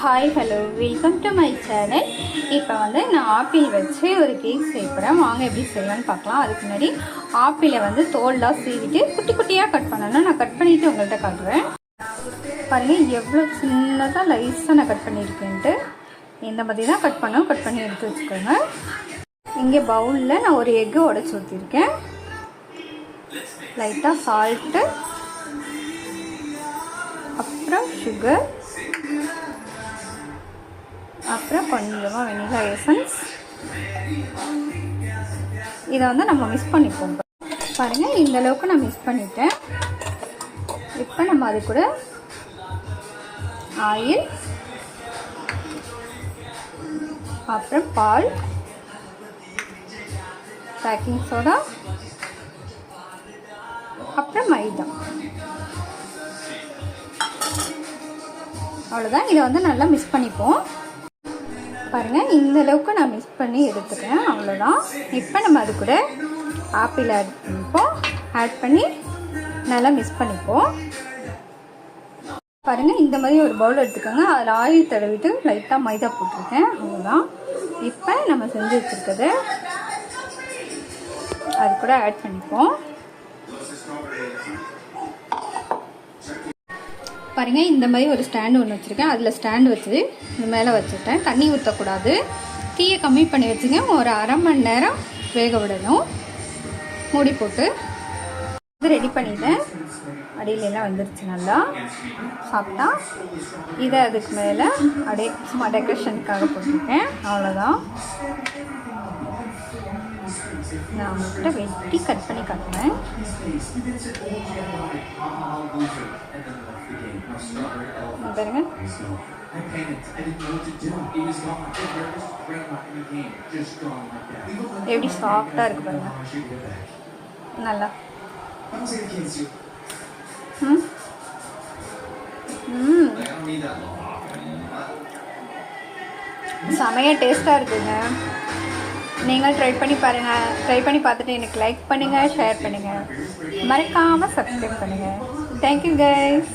Hi hello welcome to my channel. இப்போ நான் apple வச்சு ஒரு கேக் செய்யப்படுறேன். வாங்க எப்படி செய்யலான்னு பார்க்கலாம். அதுக்கு முன்னாடி ஆப்பிளை தோல்லாம் சீவிட்டு குட்டி குட்டியாக கட் பண்ணணும். நான் கட் பண்ணிவிட்டு உங்கள்கிட்ட காட்டுறேன். பாருங்கள் எவ்வளோ சின்னதாக லைஸாக நான் கட் பண்ணியிருக்கேன்ட்டு. இந்த மாதிரி தான் கட் பண்ணி எடுத்து வச்சுக்கோங்க. இங்கே பவுலில் நான் ஒரு எக்கு உடச்சி ஊற்றிருக்கேன். லைட்டாக சால்ட்டு, அப்புறம் சுகர், அப்புறம் கொஞ்சமாக வெனிலா எசன்ஸ். இதை நம்ம மிக்ஸ் பண்ணிப்போம். பாருங்கள் இந்த அளவுக்கு நான் மிக்ஸ் பண்ணிட்டேன். இப்போ நம்ம அது கூட ஆயில், அப்புறம் பால், பேக்கிங் சோடா, அப்புறம் மைதா. அவ்வளோதான். இதை நல்லா மிக்ஸ் பண்ணிப்போம். பாருங்கள் இந்த அளவுக்கு நான் மிக்ஸ் பண்ணி எடுத்துக்கிறேன். அவ்வளோதான். இப்போ நம்ம அது கூட ஆப்பிள் ஆட் பண்ணிப்போம். ஆட் பண்ணி நல்லா மிக்ஸ் பண்ணிப்போம். பாருங்கள் இந்த மாதிரி ஒரு பவுல் எடுத்துக்கோங்க. அதில் ஆயில் தடவிட்டு லைட்டாக மைதா போட்டிருக்கேன். அவ்வளோதான். இப்போ நம்ம செஞ்சு வச்சுருக்கதை அது கூட ஆட் பண்ணிப்போம். பாருங்கள் இந்த மாதிரி ஒரு ஸ்டாண்டு ஒன்று வச்சுருக்கேன். அதில் ஸ்டாண்டு வச்சு இது மேலே வச்சுட்டேன். தண்ணி ஊற்றக்கூடாது. தீயை கம்மி பண்ணி வச்சுங்க. ஒரு அரை மணி நேரம் வேக விடணும். மூடி போட்டு இது ரெடி பண்ணிட்டேன். அடியிலெல்லாம் வந்துருச்சு. நல்லா சாப்பிட்டா இதை அதுக்கு மேலே அப்படியே சும்மா டெக்கரேஷனுக்காக போட்டிருக்கேன். அவ்வளோதான். நான் உங்கள்கிட்ட வெட்டி கட் பண்ணி காட்டுறேன். பாருங்க எப்படி சாஃப்டா இருக்கு பாருங்க. நல்லா செமையா டேஸ்டா இருக்குங்க. நீங்கள் ட்ரை பண்ணி பாருங்கள். ட்ரை பண்ணி பார்த்துட்டு எனக்கு லைக் பண்ணுங்கள், ஷேர் பண்ணுங்கள், மறக்காமல் சப்ஸ்கிரைப் பண்ணுங்கள். Thank you guys.